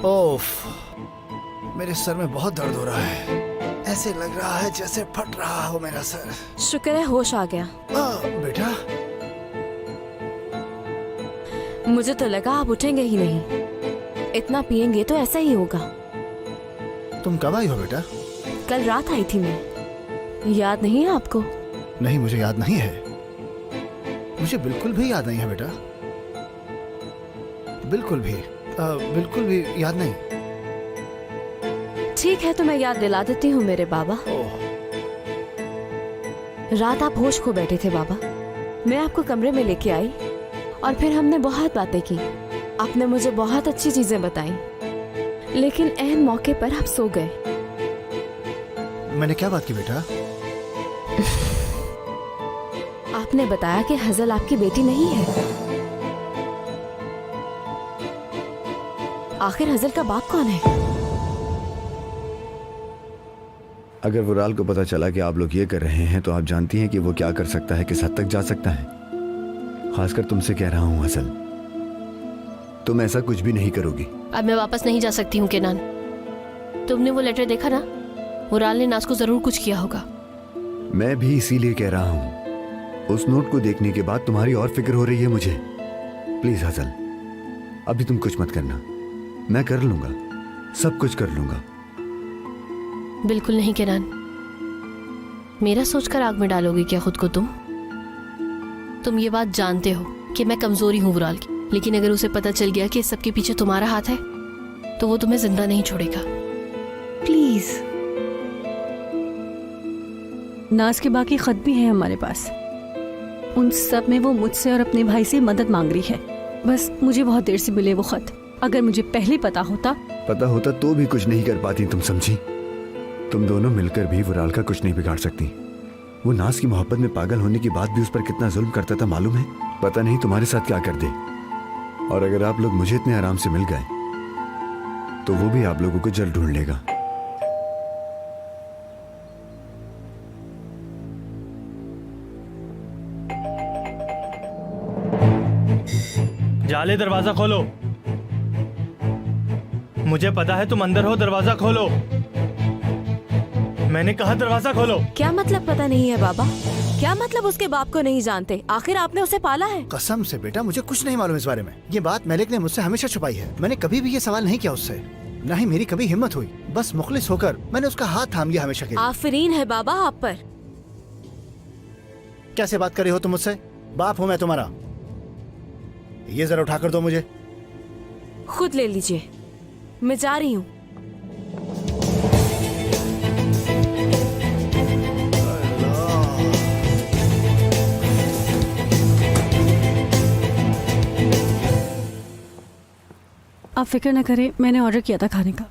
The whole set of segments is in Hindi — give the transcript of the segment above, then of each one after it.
ओफ, मेरे सर में बहुत दर्द हो रहा है। ऐसे लग रहा है जैसे फट रहा हो मेरा सर। शुक्र है होश आ गया। बेटा, मुझे तो लगा आप उठेंगे ही नहीं। इतना पिएंगे तो ऐसा ही होगा। तुम कब आई हो बेटा? कल रात आई थी मैं। याद नहीं है आपको? नहीं, मुझे याद नहीं है। मुझे बिल्कुल भी याद नहीं है बेटा, बिल्कुल भी याद नहीं। ठीक है तो मैं याद दिला देती हूँ मेरे बाबा। रात आप होश खो बैठे थे बाबा। मैं आपको कमरे में लेके आई और फिर हमने बहुत बातें की। आपने मुझे बहुत अच्छी चीजें बताई, लेकिन ऐन मौके पर आप सो गए। मैंने क्या बात की बेटा? आपने बताया कि हजल आपकी बेटी नहीं है। आखिर हजल का बाप कौन है? अगर वुराल को पता चला कि आप लोग ये कर रहे हैं तो आप जानती हैं कि वो क्या कर सकता है, किस हद तक जा सकता है। खासकर तुमसे कह रहा हूं हसल, तुम ऐसा कुछ भी नहीं करोगी। अब मैं वापस नहीं जा सकती हूँ केनान। तुमने वो लेटर देखा ना? वुराल ने नाज को जरूर कुछ किया होगा। मैं भी इसीलिए कह रहा हूं। उस नोट को देखने के बाद तुम्हारी और फिक्र हो रही है मुझे। प्लीज हसल, अभी तुम कुछ मत करना। मैं कर लूंगा, सब कुछ कर लूंगा। बिल्कुल नहीं केनान। मेरा सोचकर आग में डालोगे क्या खुद को? तुम ये बात जानते हो कि मैं कमजोरी हूँ वुराल की, लेकिन अगर उसे पता चल गया कि इस सब के पीछे तुम्हारा हाथ है तो वो तुम्हें जिंदा नहीं छोड़ेगा। प्लीज। नाज के बाकी खत भी हैं हमारे पास। उन सब में वो मुझसे और अपने भाई से मदद मांग रही है। बस मुझे बहुत देर से मिले वो खत। अगर मुझे पहले पता होता तो भी कुछ नहीं कर पाती, तुम समझी? तुम दोनों मिलकर भी वुराल का कुछ नहीं बिगाड़ सकती। वो नाज की मोहब्बत में पागल होने के बाद भी उस पर कितना जुल्म करता था मालूम है? पता नहीं तुम्हारे साथ क्या कर दे। और अगर आप लोग मुझे इतने आराम से मिल गए तो वो भी आप लोगों को जल्द ढूंढ लेगा। जाले, दरवाजा खोलो। मुझे पता है तुम अंदर हो, दरवाजा खोलो। मैंने कहा दरवाजा खोलो। क्या मतलब पता नहीं है बाबा? क्या मतलब उसके बाप को नहीं जानते? आखिर आपने उसे पाला है। कसम से बेटा, मुझे कुछ नहीं मालूम इस बारे में। ये बात मलिक ने मुझसे हमेशा छुपाई है। मैंने कभी भी ये सवाल नहीं किया उससे, न ही मेरी कभी हिम्मत हुई। बस मुखलिस होकर मैंने उसका हाथ थाम लिया हमेशा के लिए। आफरीन है बाबा आप पर। कैसे बात कर रही हो तुम मुझसे? बाप हूँ मैं तुम्हारा। ये जरा उठाकर दो मुझे। खुद ले लीजिए, मैं जा रही हूँ। आप फिक्र न करें, मैंने ऑर्डर किया था खाने का।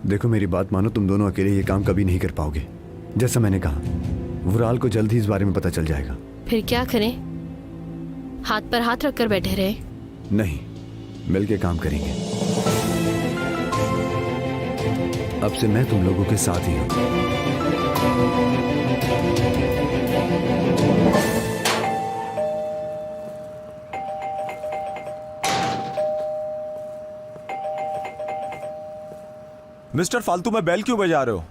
देखो मेरी बात मानो, तुम दोनों अकेले ये काम कभी नहीं कर पाओगे। जैसा मैंने कहा, वुराल को जल्द ही इस बारे में पता चल जाएगा। फिर क्या करें? हाथ पर हाथ रखकर बैठे रहे? नहीं, मिलके काम करेंगे। अब से मैं तुम लोगों के साथ ही हूं। मिस्टर, फालतू में बेल क्यों बजा रहे हो?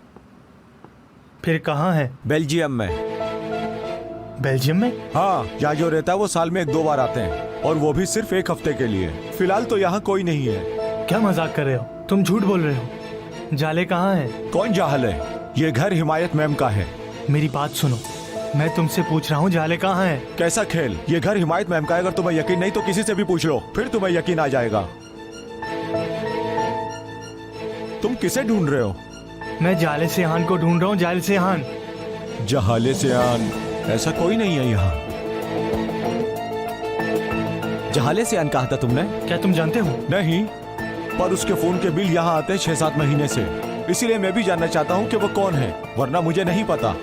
फिर कहाँ है? बेल्जियम में। बेल्जियम में? हाँ, यहाँ जो रहता है वो साल में 1-2 बार आते हैं, और वो भी सिर्फ 1 हफ्ते के लिए। फिलहाल तो यहाँ कोई नहीं है। क्या मजाक कर रहे हो? तुम झूठ बोल रहे हो। जाले कहाँ है? कौन जाहल है? ये घर हिमायत मैम का है। मेरी बात सुनो, मैं तुमसे पूछ रहा हूँ जाले कहाँ है? कैसा खेल? ये घर हिमायत मैम का है। अगर तुम्हें यकीन नहीं तो किसी से भी पूछ लो, फिर तुम्हें यकीन आ जाएगा। तुम किसे ढूंढ रहे हो? मैं जाले सेहान को ढूंढ रहा हूँ। जाले सेहान। जहाले सेहान? ऐसा कोई नहीं है यहाँ। जहाले सेहान कहा था तुमने? क्या तुम जानते हो? नहीं, पर उसके फोन के बिल यहाँ आते हैं 6-7 महीने से। इसीलिए मैं भी जानना चाहता हूँ कि वो कौन है, वरना मुझे नहीं पता।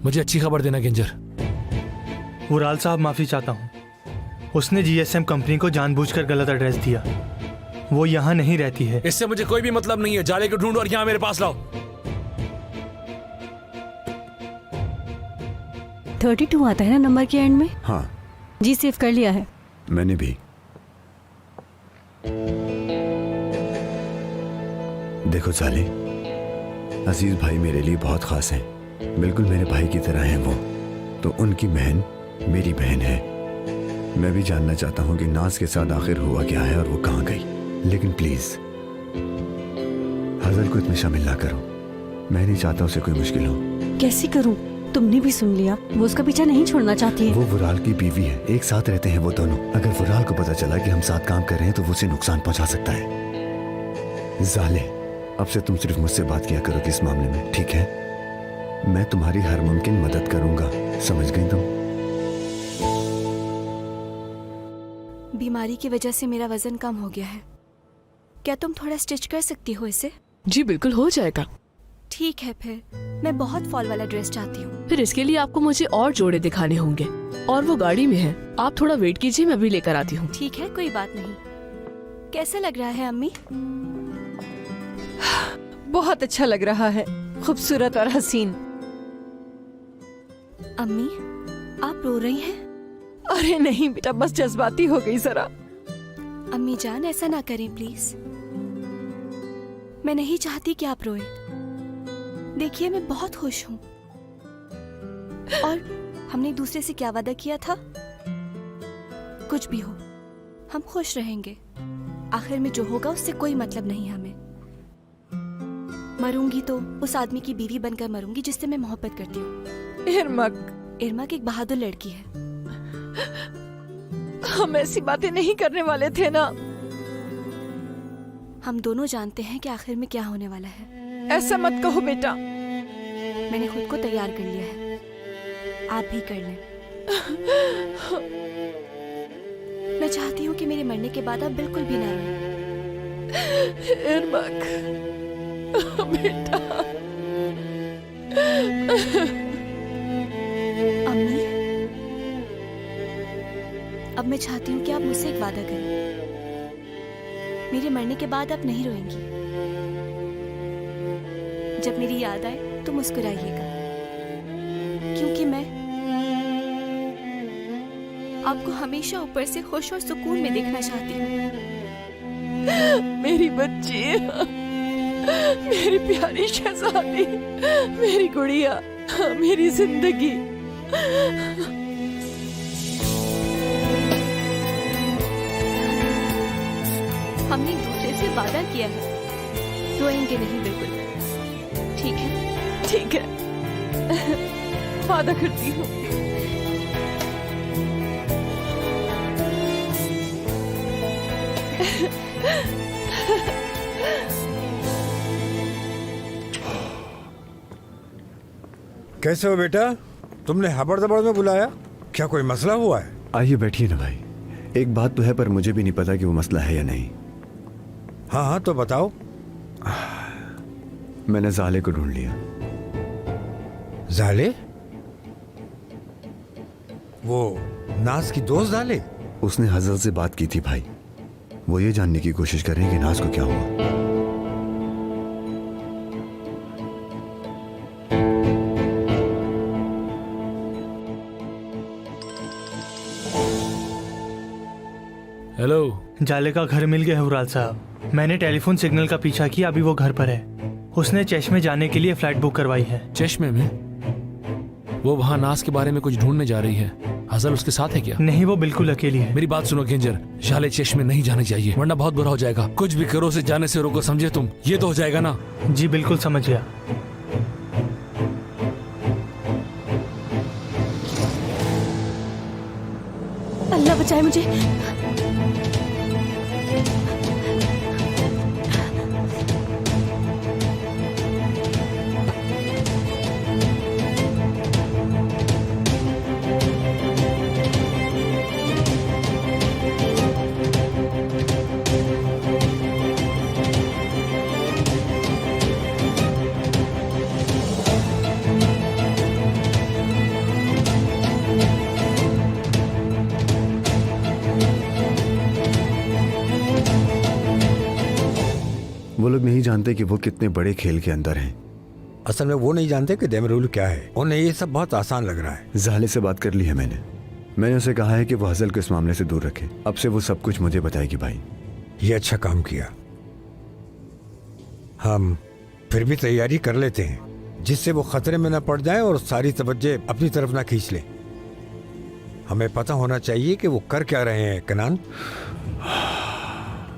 मुझे अच्छी खबर देना गिंजर। वुराल साहब, माफी चाहता हूँ। उसने जीएसएम कंपनी को जानबूझकर गलत एड्रेस दिया। वो यहाँ नहीं रहती है। इससे मुझे कोई भी मतलब नहीं है। जाले को ढूंढो और यहाँ मेरे पास लाओ। 32 आता है ना नंबर के एंड में? हाँ जी सेव कर लिया है। मैंने भी। देखो साले, अजीज भाई मेरे लिए बहुत खास हैं, बिल्कुल मेरे भाई की तरह हैं वो। तो उनकी बहन मेरी बहन है। मैं भी जानना चाहता हूँ कि नाज के साथ आखिर हुआ क्या है और वो कहाँ गई। लेकिन प्लीज हजर को इसमें शामिल ना करो। मैं नहीं चाहता उसे कोई मुश्किल हो। कैसे करूं? तुमने भी सुन लिया, वो उसका पीछा नहीं छोड़ना चाहती है। वो वुराल की बीवी है, एक साथ रहते हैं वो दोनों। अगर वुराल को पता चला कि हम साथ काम कर रहे हैं तो वो उसे नुकसान पहुंचा सकता है। जाले, अब से तुम सिर्फ मुझसे बात किया करोगे इस मामले में, ठीक है? मैं तुम्हारी हर मुमकिन मदद करूंगा, समझ गई तुम? बीमारी की वजह से मेरा वजन कम हो गया है। क्या तुम थोड़ा स्टिच कर सकती हो इसे? जी बिल्कुल हो जाएगा। ठीक है, फिर मैं बहुत फॉल वाला ड्रेस चाहती हूँ। फिर इसके लिए आपको मुझे और जोड़े दिखाने होंगे और वो गाड़ी में है। आप थोड़ा वेट कीजिए, मैं भी लेकर आती हूँ। ठीक है, कोई बात नहीं। कैसा लग रहा है अम्मी? बहुत अच्छा लग रहा है, खूबसूरत और हसीन। अम्मी, आप रो रही हैं? अरे नहीं बेटा, बस जज्बाती हो गई जरा। अम्मी जान, ऐसा ना करें प्लीज। मैं नहीं चाहती कि आप रोएं। देखिए, मैं बहुत खुश हूँ। और हमने एक दूसरे से क्या वादा किया था? कुछ भी हो, हम खुश रहेंगे। आखिर में जो होगा उससे कोई मतलब नहीं हमें। मरूंगी तो उस आदमी की बीवी बनकर मरूंगी जिससे मैं मोहब्बत करती हूँ। इरमक एक बहादुर लड़की है। हम ऐसी बातें नहीं करने वाले थे ना। हम दोनों जानते हैं कि आखिर में क्या होने वाला है। ऐसा मत कहो बेटा। मैंने खुद को तैयार कर लिया है, आप भी कर लें। मैं चाहती हूँ कि मेरे मरने के बाद आप बिल्कुल भी ना रोएं। इरमक बेटा। अम्मी, अब मैं चाहती हूँ कि आप मुझसे एक वादा करें। मेरे मरने के बाद आप नहीं रोएंगी। जब मेरी याद आए तो मुस्कुराइएगा, क्योंकि मैं आपको हमेशा ऊपर से खुश और सुकून में देखना चाहती हूँ। मेरी बच्ची, मेरी प्यारी शहजादी, मेरी गुड़िया, मेरी जिंदगी। हमने एक दूसरे से वादा किया है, रोएंगे नहीं बिल्कुल। ठीक है? ठीक है, वादा करती हूँ। कैसे हो बेटा? तुमने हबड़ दबड़ में बुलाया, क्या कोई मसला हुआ है? आइए बैठिए ना भाई। एक बात तो है पर मुझे भी नहीं पता कि वो मसला है या नहीं। हाँ हाँ तो बताओ। मैंने जाले को ढूंढ लिया। जाले? वो नाज की दोस्त जाले? उसने हजरत से बात की थी भाई। वो ये जानने की कोशिश कर रहे हैं कि नाज को क्या हुआ। हेलो। जाले का घर मिल गया है वुराल साहब। मैंने टेलीफोन सिग्नल का पीछा किया, अभी वो घर पर है। उसने चश्मे जाने के लिए फ्लाइट बुक करवाई है। चश्मे में? वो वहाँ नाज के बारे में कुछ ढूंढने जा रही है। हजल उसके साथ है क्या? नहीं, वो बिल्कुल अकेली है। मेरी बात सुनो गेंजर, जाले चश्मे नहीं जाने चाहिए वरना बहुत बुरा हो जाएगा। कुछ भी करो उसे जाने से रोको, समझे तुम? ये तो हो जाएगा ना? जी बिल्कुल समझ गया। अल्लाह बचाए मुझे। वो लोग नहीं जानते कि वो कितने बड़े खेल के अंदर हैं। असल में वो नहीं जानते कि देमरुल क्या है। उन्हें ये सब बहुत आसान लग रहा है। ज़ाले से बात कर ली है मैंने उसे कहा है कि वो हज़ल को इस मामले से दूर रखे। अब से वो सब कुछ मुझे बताएगी भाई। ये अच्छा काम किया। हम फिर भी तैयारी कर लेते हैं जिससे वो खतरे में न पड़ जाए और सारी तवज्जो अपनी तरफ ना खींच ले। हमें पता होना चाहिए कि वो कर क्या रहे हैं। कनान,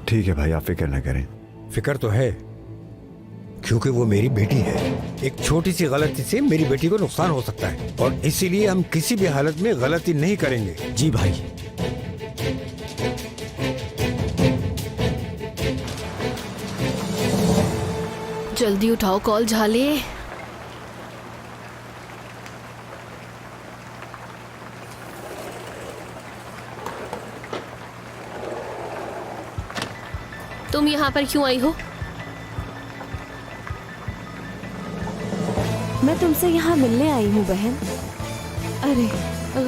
ठीक है भाई, आप फिक्र न करें। फिक्र तो है क्योंकि वो मेरी बेटी है। एक छोटी सी गलती से मेरी बेटी को नुकसान हो सकता है और इसीलिए हम किसी भी हालत में गलती नहीं करेंगे। जी भाई। जल्दी उठाओ कॉल झाले। तुम यहाँ पर क्यों आई हो? मैं तुमसे यहाँ मिलने आई हूँ बहन। अरे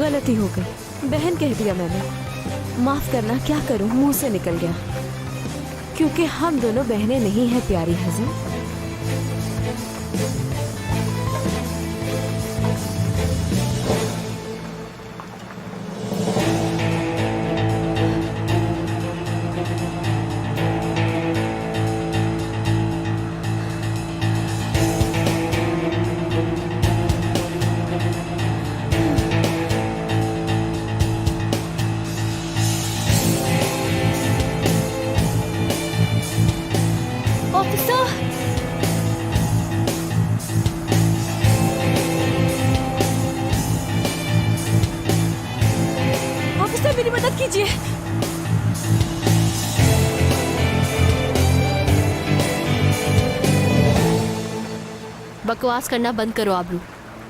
गलती हो गई, बहन कह दिया मैंने। माफ करना, क्या करूँ, मुंह से निकल गया। क्योंकि हम दोनों बहनें नहीं हैं प्यारी हज़ल। ऑफिसर मेरी मदद कीजिए। बकवास करना बंद करो आबरू।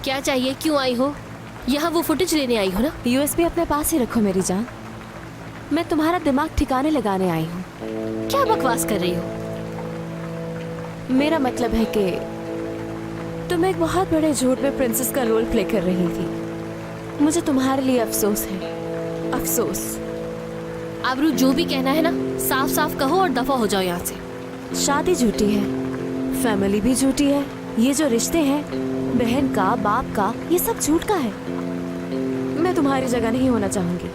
क्या चाहिए, क्यों आई हो? यहाँ वो फुटेज लेने आई हो ना? यूएसबी अपने पास ही रखो मेरी जान। मैं तुम्हारा दिमाग ठिकाने लगाने आई हूँ। क्या बकवास कर रही हो? मेरा मतलब है कि तुम एक बहुत बड़े झूठ में प्रिंसेस का रोल प्ले कर रही थी। मुझे तुम्हारे लिए अफसोस है, अफसोस। आबरू, जो भी कहना है ना साफ साफ कहो और दफा हो जाओ यहाँ से। शादी झूठी है, फैमिली भी झूठी है, ये जो रिश्ते हैं बहन का, बाप का, ये सब झूठ का है। मैं तुम्हारी जगह नहीं होना चाहूंगी।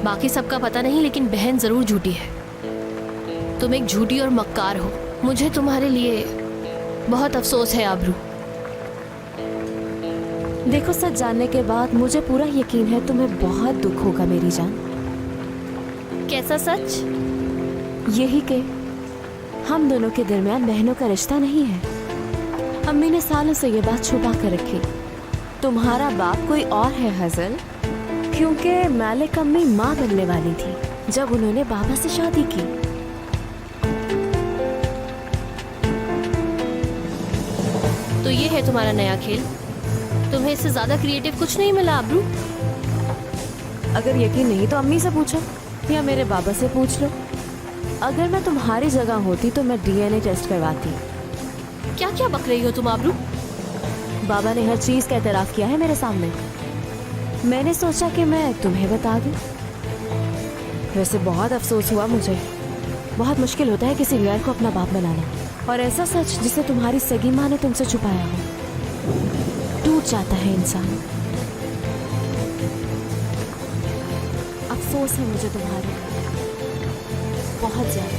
बाकी सबका पता नहीं, लेकिन बहन जरूर झूठी है। तुम एक झूठी और मक्कार हो। मुझे तुम्हारे लिए बहुत अफसोस है आबरू। देखो, सच जानने के बाद मुझे पूरा यकीन है तुम्हें बहुत दुख होगा मेरी जान। कैसा सच? यही कि हम दोनों के दरमियान बहनों का रिश्ता नहीं है। अम्मी ने सालों से ये बात छुपा कर रखी। तुम्हारा बाप कोई और है हज़ल, क्योंकि मालिक अम्मी माँ बनने वाली थी जब उन्होंने बाबा से शादी की। तो ये है तुम्हारा नया खेल? तुम्हें इससे ज्यादा क्रिएटिव कुछ नहीं मिला आबरू? अगर यकीन नहीं तो अम्मी से पूछो या मेरे बाबा से पूछ लो। अगर मैं तुम्हारी जगह होती तो मैं डीएनए टेस्ट करवाती। क्या क्या बक रही हो तुम आबरू? बाबा ने हर चीज का एतराफ किया है मेरे सामने। मैंने सोचा कि मैं तुम्हें बता दूं। वैसे बहुत अफसोस हुआ मुझे। बहुत मुश्किल होता है किसी गैर को अपना बाप बनाना, और ऐसा सच जिसे तुम्हारी सगी माँ ने तुमसे छुपाया हो। टूट जाता है इंसान। अफसोस है मुझे तुम्हारे, बहुत ज्यादा।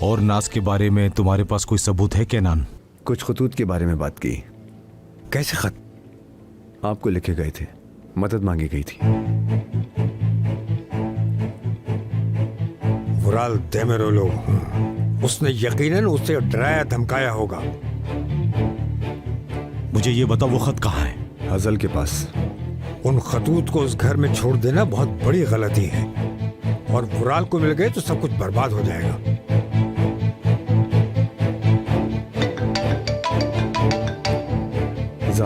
और नाज के बारे में तुम्हारे पास कोई सबूत है केनान? कुछ खतूत के बारे में बात की। कैसे खत? आपको लिखे गए थे, मदद मांगी गई थी। वुराल देमेरोलो, उसने यकीनन उसे डराया धमकाया होगा। मुझे ये बताओ वो खत कहाँ है? हज़ल के पास। उन खतूत को उस घर में छोड़ देना बहुत बड़ी गलती है, और वुराल को मिल गए तो सब कुछ बर्बाद हो जाएगा।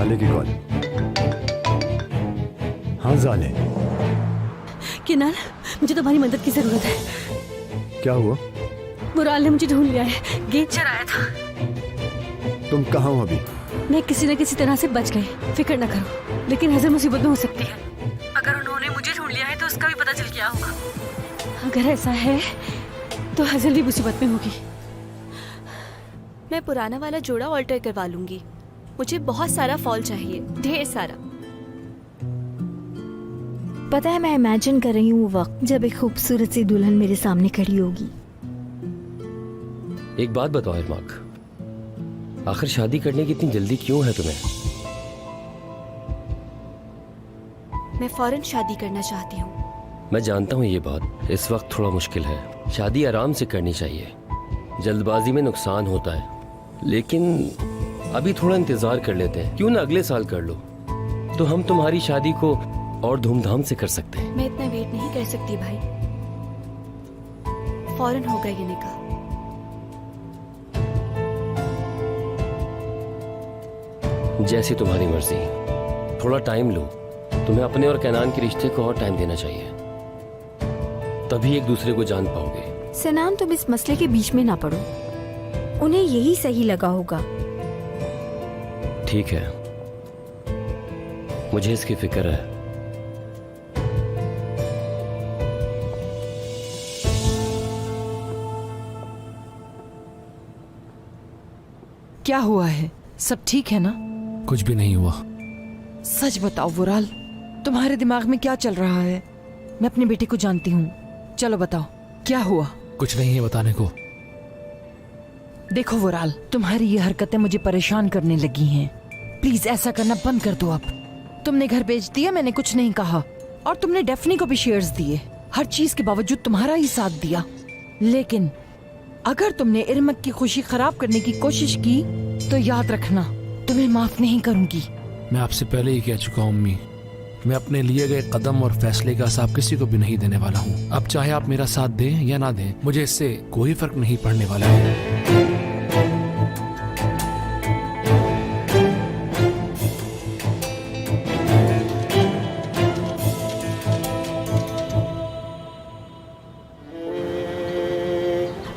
जाले की कॉल। हाँ जाले, किनाल, मुझे तुम्हारी मदद की जरूरत है। क्या हुआ? मुराल ने मुझे ढूंढ लिया है, गेट चराया था। तुम कहाँ हो अभी? मैं किसी न किसी तरह से बच गई, फिक्र न करो। लेकिन हजर मुसीबत में हो सकती है। अगर उन्होंने मुझे ढूंढ लिया है तो उसका भी पता चल गया होगा। अगर ऐसा है तो हजर भी मुसीबत में होगी। मैं पुराना वाला जोड़ा ऑल्टर करवा लूंगी। मुझे बहुत सारा फॉल चाहिए, ढेर सारा। पता है, मैं इमेजिन कर रही हूँ वो वक्त जब एक खूबसूरत सी दुल्हन मेरे सामने खड़ी होगी। एक बात बताओ इरमाक, आखिर शादी करने की इतनी जल्दी क्यों है तुम्हें? मैं फौरन शादी करना चाहती हूँ। मैं जानता हूँ ये बात इस वक्त थोड़ा मुश्किल है। शादी आराम से करनी चाहिए, जल्दबाजी में नुकसान होता है। लेकिन अभी थोड़ा इंतजार कर लेते हैं, क्यों ना अगले साल कर लो, तो हम तुम्हारी शादी को और धूमधाम से कर सकते हैं। मैं इतना वेट नहीं कर सकती भाई, फौरन होगा ये निकाह। जैसी तुम्हारी मर्जी, थोड़ा टाइम लो। तुम्हें अपने और कैनान के रिश्ते को और टाइम देना चाहिए, तभी एक दूसरे को जान पाओगे। सनाम, तुम इस मसले के बीच में ना पड़ो, उन्हें यही सही लगा होगा। ठीक है, मुझे इसकी फिक्र है। क्या हुआ है? सब ठीक है ना? कुछ भी नहीं हुआ। सच बताओ वुराल, तुम्हारे दिमाग में क्या चल रहा है? मैं अपनी बेटी को जानती हूँ, चलो बताओ क्या हुआ? कुछ नहीं है बताने को। देखो वुराल, तुम्हारी ये हरकतें मुझे परेशान करने लगी हैं। प्लीज ऐसा करना बंद कर दो अब। तुमने घर बेच दिया, मैंने कुछ नहीं कहा, और तुमने डेफनी को भी शेयर्स दिए। हर चीज के बावजूद तुम्हारा ही साथ दिया। लेकिन अगर तुमने इरमक की खुशी खराब करने की कोशिश की तो याद रखना, तुम्हें माफ नहीं करूंगी। मैं आपसे पहले ही कह चुका हूँ अम्मी, मैं अपने लिए गए कदम और फैसले का हिसाब किसी को भी नहीं देने वाला हूँ। अब चाहे आप मेरा साथ दें या ना दें, मुझे इससे कोई फर्क नहीं पड़ने वाला है।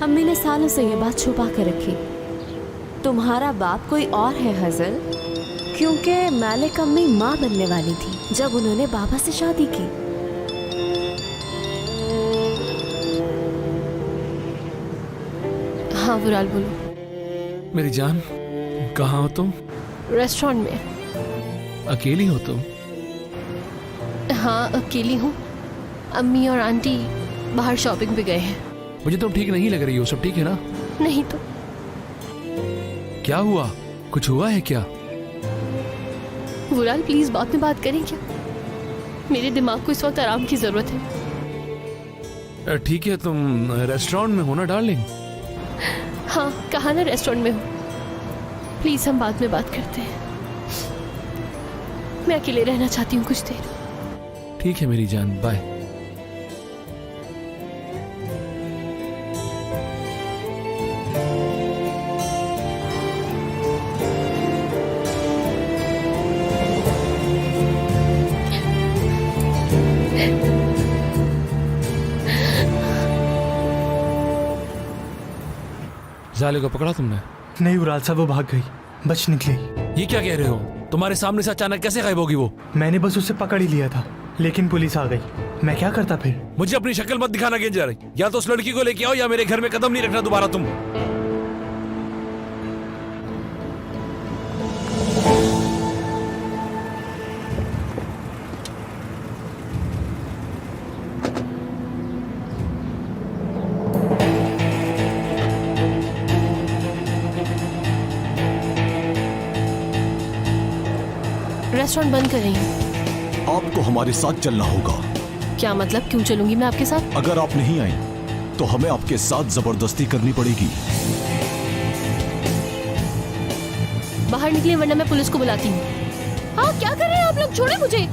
अम्मी ने सालों से ये बात छुपा कर रखी। तुम्हारा बाप कोई और है हजल, क्योंकि मालिक अम्मी माँ बनने वाली थी जब उन्होंने बाबा से शादी की। हाँ वुराल बोलो। मेरी जान, कहाँ हो तुम? रेस्टोरेंट में। अकेली हो तुम? हाँ अकेली हूँ, अम्मी और आंटी बाहर शॉपिंग पे गए हैं। मुझे तुम ठीक नहीं लग रही हो, सब ठीक है ना? नहीं तो क्या हुआ? कुछ हुआ है क्या? वुराल प्लीज बाद में बात करें क्या? मेरे दिमाग को इस वक्त आराम की जरूरत है। ठीक है, तुम रेस्टोरेंट में हो ना डार्लिंग? हाँ कहा ना रेस्टोरेंट में हूँ। प्लीज हम बाद में बात करते हैं, मैं अकेले रहना चाहती हूँ कुछ देर। ठीक है मेरी जान, बाय। जाले को पकड़ा तुमने? नहीं उराल साहब, वो भाग गई, बच निकली। ये क्या कह रहे हो? तुम्हारे सामने से अचानक कैसे गायब होगी वो? मैंने बस उसे पकड़ ही लिया था, लेकिन पुलिस आ गई। मैं क्या करता फिर? मुझे अपनी शक्ल मत दिखाना गेंद जा रही। या तो उस लड़की को लेके आओ या मेरे घर में कदम नहीं रखना दोबारा तुम। रेस्टोरेंट बंद कर रही हूँ। आपको हमारे साथ चलना होगा। क्या मतलब? क्यों चलूंगी मैं आपके साथ? अगर आप नहीं आई तो हमें आपके साथ जबरदस्ती करनी पड़ेगी। बाहर निकले वरना मैं पुलिस को बुलाती हूँ। हाँ क्या कर रहे हैं आप लोग? छोड़े मुझे,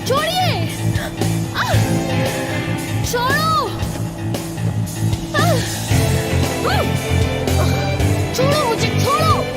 छोड़िए, छोड़ो, छोड़ो मुझे, छोड़ो।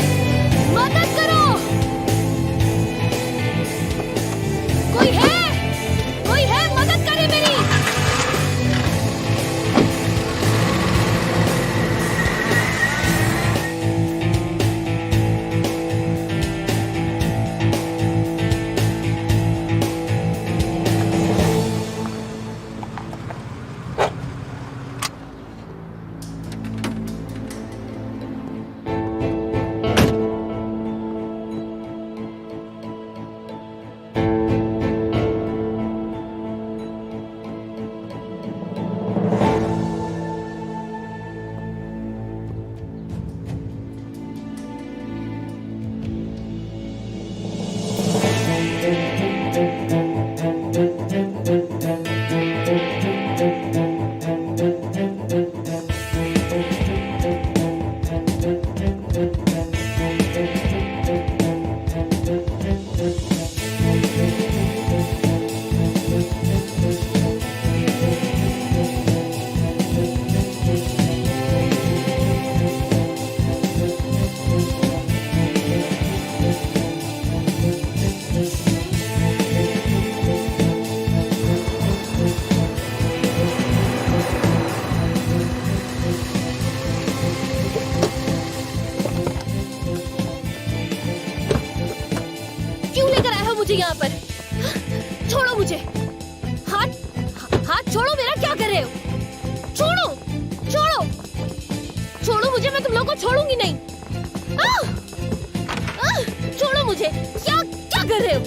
को छोड़ूंगी नहीं। छोड़ो मुझे। क्या क्या कर रहे हो?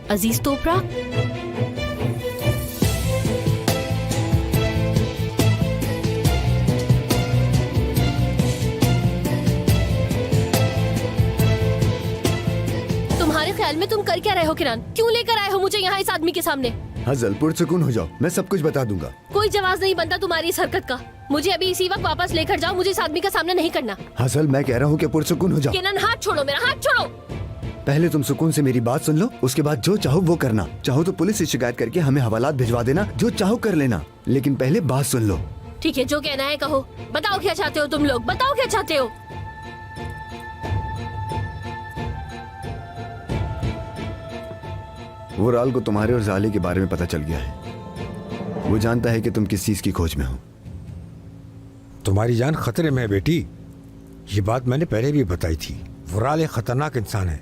अजीज तोपरा, तुम्हारे ख्याल में तुम कर क्या रहे हो किरण? क्यों लेकर आए हो मुझे यहाँ इस आदमी के सामने? हजल पुरसुकून हो जाओ, मैं सब कुछ बता दूंगा। कोई जवाब नहीं बनता तुम्हारी इस हरकत का। मुझे अभी इसी वक्त वापस लेकर जाओ, मुझे इस आदमी का सामना नहीं करना। हसल मैं कह रहा हूँ कि पुरसुकून हो जाओ। किरण हाथ छोड़ो, मेरा हाथ छोड़ो। पहले तुम सुकून से मेरी बात सुन लो, उसके बाद जो चाहो वो करना। चाहो तो पुलिस से शिकायत करके हमें हवालात भिजवा देना, जो चाहो कर लेना, लेकिन पहले बात सुन लो। ठीक है, जो कहना है कहो। बताओ क्या चाहते हो तुम लोग, बताओ क्या चाहते हो? वो राल को तुम्हारे और जाले के बारे में पता चल गया है। वो जानता है कि तुम किस चीज की खोज में हो। तुम्हारी जान खतरे में है बेटी, ये बात मैंने पहले भी बताई थी। वुराल एक खतरनाक इंसान है,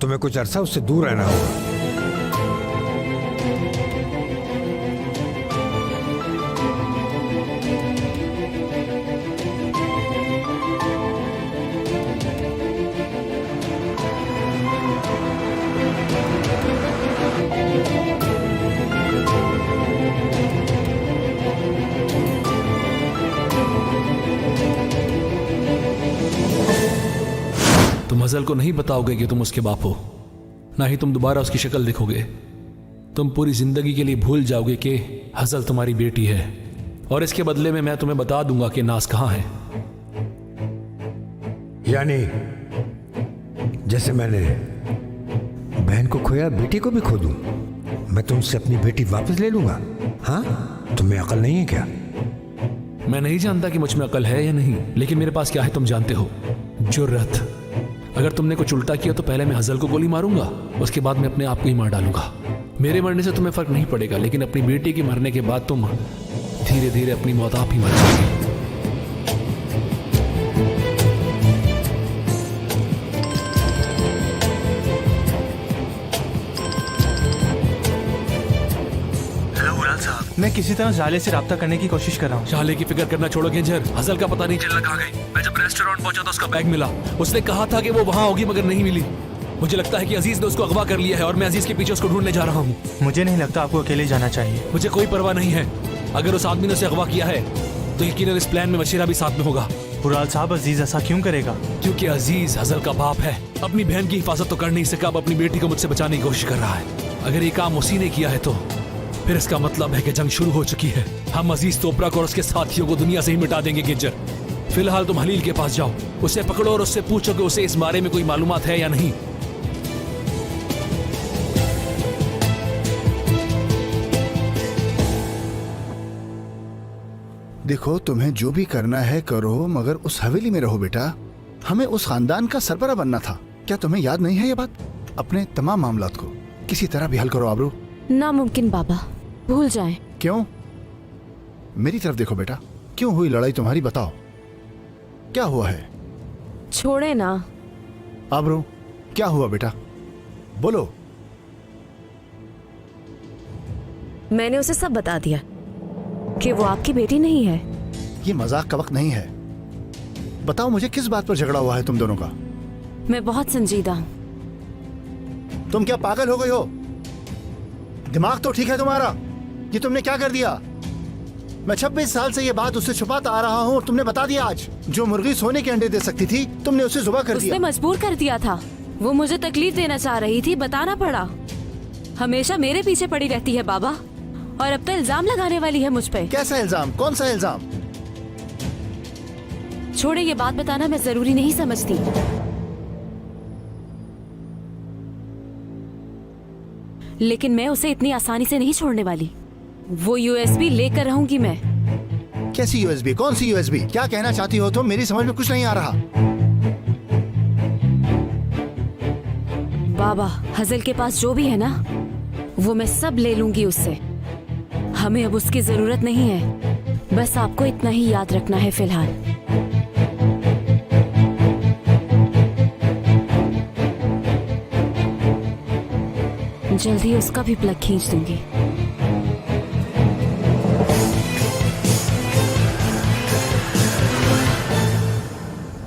तुम्हें कुछ अरसा उससे दूर रहना होगा। तुम हजल को नहीं बताओगे कि तुम उसके बाप हो, ना ही तुम दोबारा उसकी शक्ल देखोगे। तुम पूरी जिंदगी के लिए भूल जाओगे कि हजल तुम्हारी बेटी है, और इसके बदले में मैं तुम्हें बता दूंगा कि नाज कहां है। यानी जैसे मैंने बहन को खोया, बेटी को भी खो दूं, मैं तुमसे अपनी बेटी वापस ले लूंगा? हाँ, तुम्हें अकल नहीं है क्या? मैं नहीं जानता कि मुझ में अकल है या नहीं, लेकिन मेरे पास क्या है तुम जानते हो, जुर्रत। अगर तुमने कुछ उल्टा किया तो पहले मैं हजल को गोली मारूंगा, उसके बाद मैं अपने आप को ही मार डालूंगा। मेरे मरने से तुम्हें फर्क नहीं पड़ेगा, लेकिन अपनी बेटी के मरने के बाद तुम धीरे धीरे अपनी मौत आप ही मर जाओगे। मैं किसी तरह जाले से राब्ता करने की कोशिश कर रहा हूँ। जाले की फिक्र करना छोड़ो गेंजर, हजल का पता नहीं चलना कहाँ गई। मैं जब रेस्टोरेंट पहुंचा तो उसका बैग मिला, उसने कहा था कि वो वहां होगी मगर नहीं मिली। मुझे लगता है कि अजीज ने उसको अगवा कर लिया है और मैं अजीज के पीछे उसको ढूंढने जा रहा हूँ। मुझे नहीं लगता आपको अकेले जाना चाहिए। मुझे कोई परवाह नहीं है, अगर उस आदमी ने उसे अगवा किया है तो यकीनन इस प्लान में मशीरा भी साथ में होगा। बुराल साहब, अजीज ऐसा क्यों करेगा? क्योंकि अजीज हजल का बाप है। अपनी बहन की हिफाजत तो कर नहीं सका, अब अपनी बेटी को मुझसे बचाने की कोशिश कर रहा है। अगर ये काम उसी ने किया है तो फिर इसका मतलब है कि जंग शुरू हो चुकी है। हम अजीज तोपरा को और उसके साथियों को दुनिया से ही मिटा देंगे गिंजर। फिलहाल तुम हलील के पास जाओ, उसे पकड़ो और उससे पूछो कि उसे इस बारे में कोई मालूमात है या नहीं। देखो, तुम्हें जो भी करना है करो, मगर उस हवेली में रहो बेटा। हमें उस खानदान का सरबरा बनना था। क्या तुम्हें याद नहीं है ये बात? अपने तमाम मामलात को किसी तरह भी हल करो आबरू। नामुमकिन बाबा, भूल जाएं। क्यों? मेरी तरफ देखो बेटा, क्यों हुई लड़ाई तुम्हारी? बताओ क्या हुआ है? छोड़े ना। आबरू, क्या हुआ बेटा? बोलो। मैंने उसे सब बता दिया कि वो आपकी बेटी नहीं है। ये मजाक का वक्त नहीं है। बताओ मुझे, किस बात पर झगड़ा हुआ है तुम दोनों का? मैं बहुत संजीदा हूँ। तुम क्या पागल हो गई हो? दिमाग तो ठीक है तुम्हारा? ये तुमने क्या कर दिया? मैं 26 साल से ये बात उससे छुपाता आ रहा हूँ और तुमने बता दिया आज। जो मुर्गी सोने के अंडे दे सकती थी, तुमने उसे जुबा कर दिया। उसने मजबूर कर दिया था। वो मुझे तकलीफ देना चाह रही थी, बताना पड़ा। हमेशा मेरे पीछे पड़ी रहती है बाबा, और अब तो इल्जाम लगाने वाली है मुझ पे। कैसा इल्जाम? कौन सा इल्जाम? छोड़े, ये बात बताना मैं जरूरी नहीं समझती। लेकिन मैं उसे इतनी आसानी से नहीं छोड़ने वाली। वो यूएसबी लेकर रहूंगी मैं। कैसी यूएसबी? कौन सी यूएसबी? क्या कहना चाहती हो तुम? मेरी समझ में कुछ नहीं आ रहा। बाबा, हजल के पास जो भी है ना, वो मैं सब ले लूंगी उससे। हमें अब उसकी जरूरत नहीं है। बस आपको इतना ही याद रखना है फिलहाल। जल्द ही उसका भी प्लग खींच दूंगी।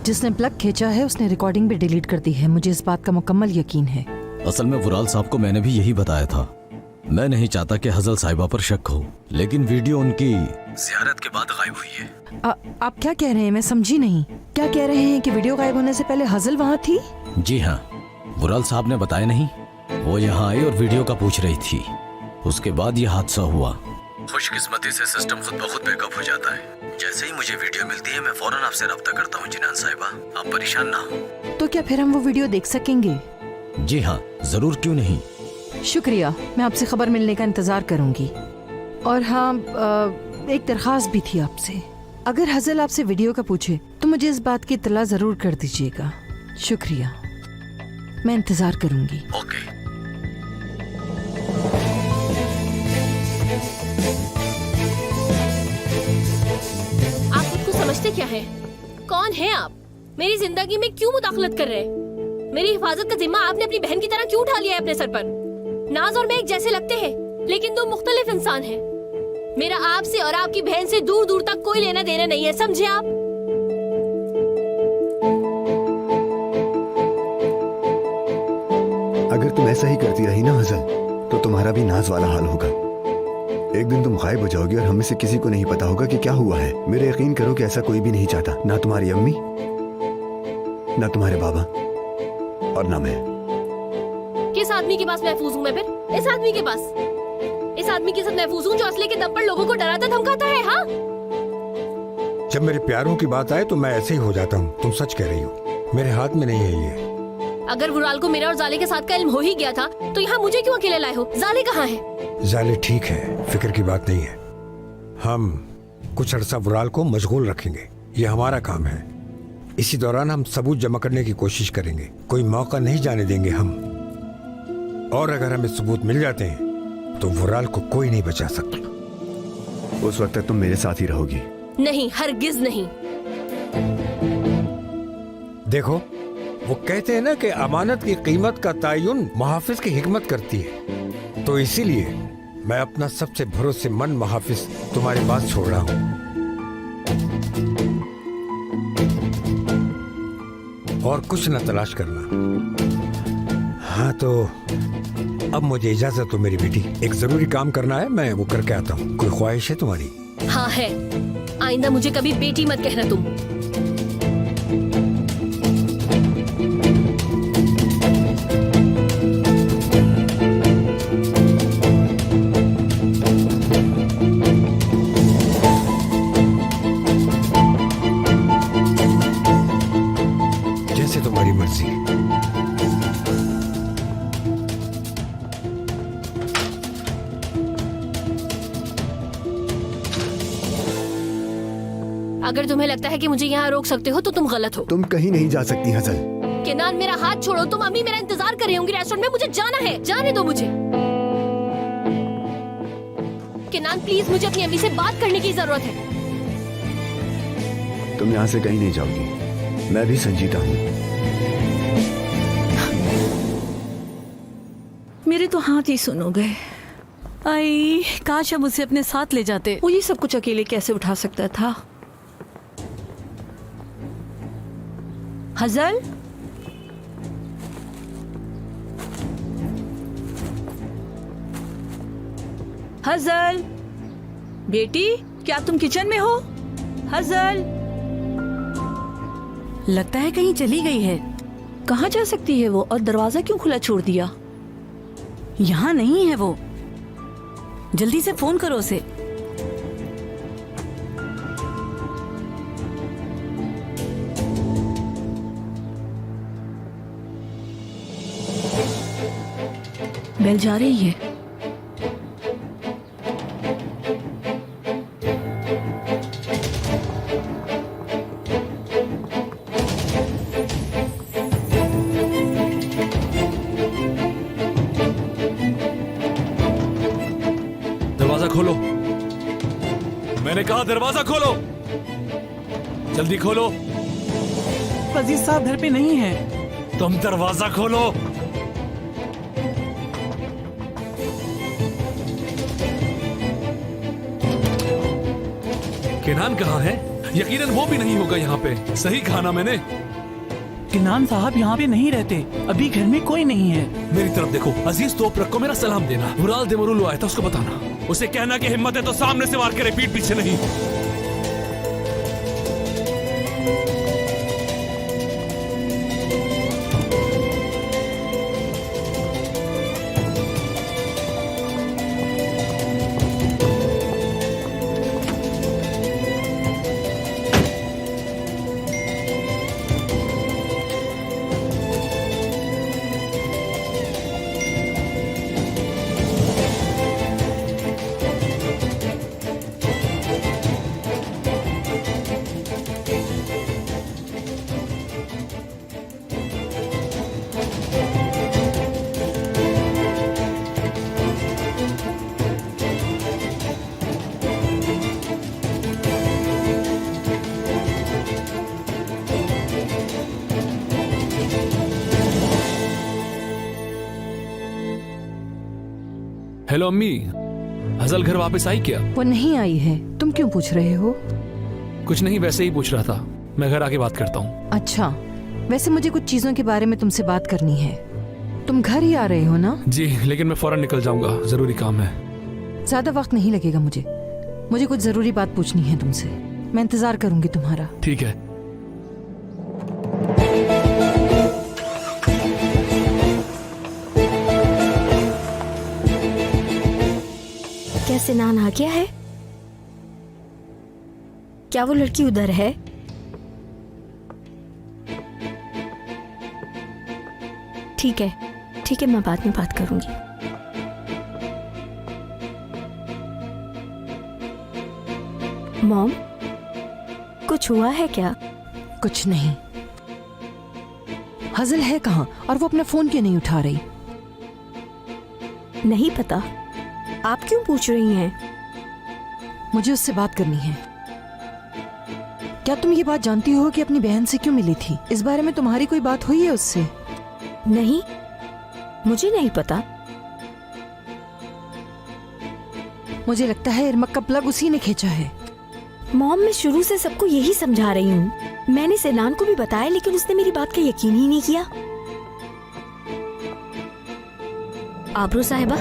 जिसने प्लग खींचा है उसने रिकॉर्डिंग भी डिलीट कर दी है, मुझे इस बात का मुकम्मल यकीन है। असल में वुराल साहब को मैंने भी यही बताया था। मैं नहीं चाहता कि हजल साहिबा पर शक हो, लेकिन वीडियो उनकी ज़ियारत के बाद गायब हुई है। आप क्या कह रहे हैं? मैं समझी नहीं। क्या कह रहे हैं कि वीडियो गायब होने से पहले हजल वहाँ थी? जी हाँ, वुराल साहब ने बताया नहीं, वो यहाँ आई और वीडियो का पूछ रही थी। उसके बाद ये हादसा हुआ। खुशकिस्मती से सिस्टम खुद ब खुद बैकअप हो जाता है। जैसे ही मुझे वीडियो मिलती है मैं फौरन आपसे रब्ता करता हूँ जिनान साहिबा, आप परेशान ना हो। तो क्या फिर हम वो वीडियो देख सकेंगे? जी हाँ जरूर, क्यों नहीं। शुक्रिया, मैं आपसे खबर मिलने का इंतजार करूंगी। और हाँ, एक दरख्वास्त भी थी आपसे। अगर हजल आपसे वीडियो का पूछे तो मुझे इस बात की इत्तला जरूर कर दीजिएगा। शुक्रिया, मैं इंतजार करूंगी। ओके। आप खुद को समझते क्या है? कौन है आप? मेरी जिंदगी में क्यों मुदाखलत कर रहे हैं? मेरी हिफाजत का जिम्मा आपने अपनी बहन की तरह क्यों उठा लिया है अपने सर पर? नाज और मैं एक जैसे लगते हैं, लेकिन दो मुख्तलिफ इंसान हैं। मेरा आपसे और आपकी बहन से दूर दूर तक कोई लेना देना नहीं है, समझे आप? अगर तुम ऐसा ही करती रही ना हजल, तो तुम्हारा भी नाज वाला हाल होगा। एक दिन तुम गायब हो जाओगी और हमें से किसी को नहीं पता होगा कि क्या हुआ है। मेरे यकीन करो कि ऐसा कोई भी नहीं चाहता, ना तुम्हारी अम्मी, ना तुम्हारे बाबा, और ना मैं। किस आदमी के पास महफूज हूँ मैं फिर? इस आदमी के पास। इस आदमी के साथ महफूज हूँ जो असली के दम पर लोगों को डराता धमकाता है। हाँ, जब मेरे प्यारों की बात आए तो मैं ऐसे ही हो जाता हूँ। तुम सच कह रही हो, मेरे हाथ में नहीं है ये। अगर वुराल को मेरा और जाले के साथ का इल्म हो ही गया था तो यहाँ मुझे क्यों अकेले लाए हो? जाले कहाँ है? जाले ठीक है, फिक्र की बात नहीं है। हम कुछ अरसा वुराल को मशगूल रखेंगे, ये हमारा काम है। इसी दौरान हम सबूत जमा करने की कोशिश करेंगे, कोई मौका नहीं जाने देंगे हम। और अगर हमें सबूत मिल जाते हैं तो वुराल को कोई नहीं बचा सकता। उस वक्त तक तुम मेरे साथ ही रहोगी? नहीं, हरगिज नहीं। देखो, वो कहते हैं ना कि अमानत की कीमत का तयन मुहाफिज की हिकमत करती है, तो इसीलिए मैं अपना सबसे भरोसेमंद मुहाफिज तुम्हारे पास छोड़ रहा हूँ। और कुछ न तलाश करना। हाँ तो अब मुझे इजाजत हो मेरी बेटी, एक जरूरी काम करना है, मैं वो करके आता हूँ। कोई ख्वाहिश है तुम्हारी? हाँ है। आइंदा मुझे कभी बेटी मत कहना तुम। जैसे तुम्हारी मर्जी। अगर तुम्हें लगता है कि मुझे यहाँ रोक सकते हो तो तुम गलत हो। तुम कहीं नहीं जा सकती हजल। केनान, मेरा हाथ छोड़ो। तुम अम्मी मेरा इंतजार कर रही होंगी रेस्टोरेंट में, मुझे जाना है। जाने दो मुझे। केनान प्लीज, मुझे अपनी अम्मी से बात करने की जरूरत है। तुम यहाँ से कहीं नहीं जाओगी, मैं भी संजीदा हूँ। मेरे तो हाथ ही सुन हो गए। आई, काश अब उसे अपने साथ ले जाते। वो ये सब कुछ अकेले कैसे उठा सकता था? हजल, हजल बेटी, क्या तुम किचन में हो? हजल, लगता है कहीं चली गई है। कहाँ जा सकती है वो? और दरवाजा क्यों खुला छोड़ दिया? यहाँ नहीं है वो। जल्दी से फोन करो उसे। बेल जा रही है। दरवाजा खोलो, मैंने कहा दरवाजा खोलो, जल्दी खोलो। वजीर साहब घर पे नहीं है। तुम दरवाजा खोलो। किनान कहाँ है? यकीनन वो भी नहीं होगा यहाँ पे। सही कहा ना मैंने? किनान साहब यहाँ पे नहीं रहते, अभी घर में कोई नहीं है। मेरी तरफ देखो, अजीज तोपरक को मेरा सलाम देना। वुराल देमरुल्लू आया था, उसको बताना। उसे कहना कि हिम्मत है तो सामने से वार करे, पीठ पीछे नहीं। हेलो अम्मी, हजल घर वापस आई क्या? वो नहीं आई है। तुम क्यों पूछ रहे हो? कुछ नहीं, वैसे ही पूछ रहा था। मैं घर आके बात करता हूँ। अच्छा, वैसे मुझे कुछ चीजों के बारे में तुमसे बात करनी है। तुम घर ही आ रहे हो ना? जी, लेकिन मैं फौरन निकल जाऊंगा, जरूरी काम है। ज्यादा वक्त नहीं लगेगा मुझे कुछ जरूरी बात पूछनी है तुमसे। मैं इंतजार करूंगी तुम्हारा। ठीक है। क्या सिनान आ गया है? क्या वो लड़की उधर है? ठीक है, मैं बाद में बात करूंगी। मॉम, कुछ हुआ है क्या? कुछ नहीं। हजल है कहाँ और वो अपना फोन क्यों नहीं उठा रही? नहीं पता। आप क्यों पूछ रही हैं? मुझे उससे बात करनी है। क्या तुम ये बात जानती हो कि अपनी बहन से क्यों मिली थी? इस बारे में तुम्हारी कोई बात हुई है उससे? नहीं, मुझे नहीं पता। मुझे लगता है इरमक का प्लग उसी ने खींचा है। मॉम, मैं शुरू से सबको यही समझा रही हूँ। मैंने सिनान को भी बताया, लेकिन उसने मेरी बात का यकीन ही नहीं किया। आबरू साहिबा,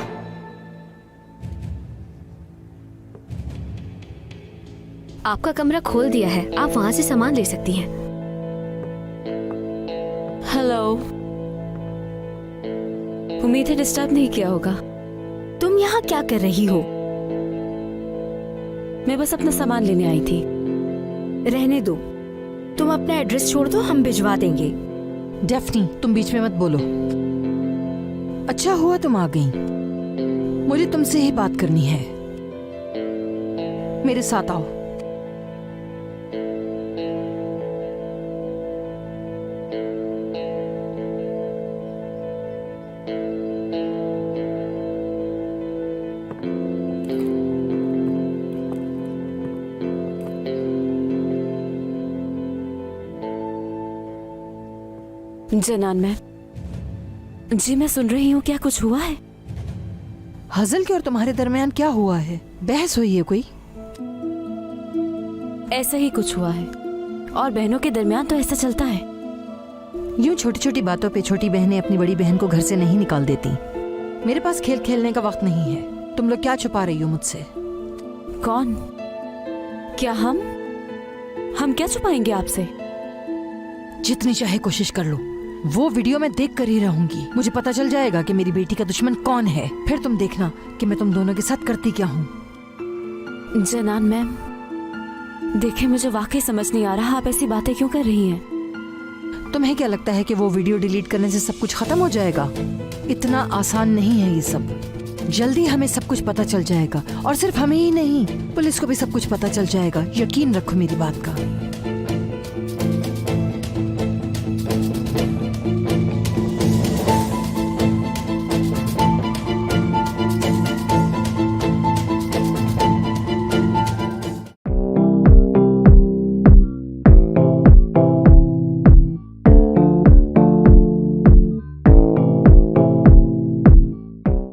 आपका कमरा खोल दिया है, आप वहां से सामान ले सकती हैं। हेलो, उम्मीद है डिस्टर्ब नहीं किया होगा। तुम यहाँ क्या कर रही हो? मैं बस अपना सामान लेने आई थी। रहने दो, तुम अपना एड्रेस छोड़ दो, हम भिजवा देंगे। डेफनी, तुम बीच में मत बोलो। अच्छा हुआ तुम आ गई। मुझे तुमसे ही बात करनी है। मेरे साथ आओ। जनान मैम, जी मैं सुन रही हूँ। क्या कुछ हुआ है? हजल के और तुम्हारे दरमियान क्या हुआ है? बहस हुई है कोई? ऐसा ही कुछ हुआ है, और बहनों के दरमियान तो ऐसा चलता है। यूं छोटी छोटी बातों पे छोटी बहनें अपनी बड़ी बहन को घर से नहीं निकाल देती। मेरे पास खेल खेलने का वक्त नहीं है। तुम लोग क्या छुपा रही हो मुझसे? कौन? क्या हम क्या छुपाएंगे आपसे? जितनी चाहे कोशिश कर लो, वो वीडियो मैं देख कर ही रहूंगी। मुझे पता चल जाएगा कि मेरी बेटी का दुश्मन कौन है। फिर तुम देखना कि मैं तुम दोनों के साथ करती क्या हूँ। जनान मैम, देखे मुझे वाकई समझ नहीं आ रहा आप ऐसी बातें क्यों कर रही हैं। तुम्हें क्या लगता है कि वो वीडियो डिलीट करने से सब कुछ खत्म हो जाएगा? इतना आसान नहीं है ये सब। जल्दी हमें सब कुछ पता चल जाएगा, और सिर्फ हमें ही नहीं, पुलिस को भी सब कुछ पता चल जाएगा। यकीन रखो मेरी बात का।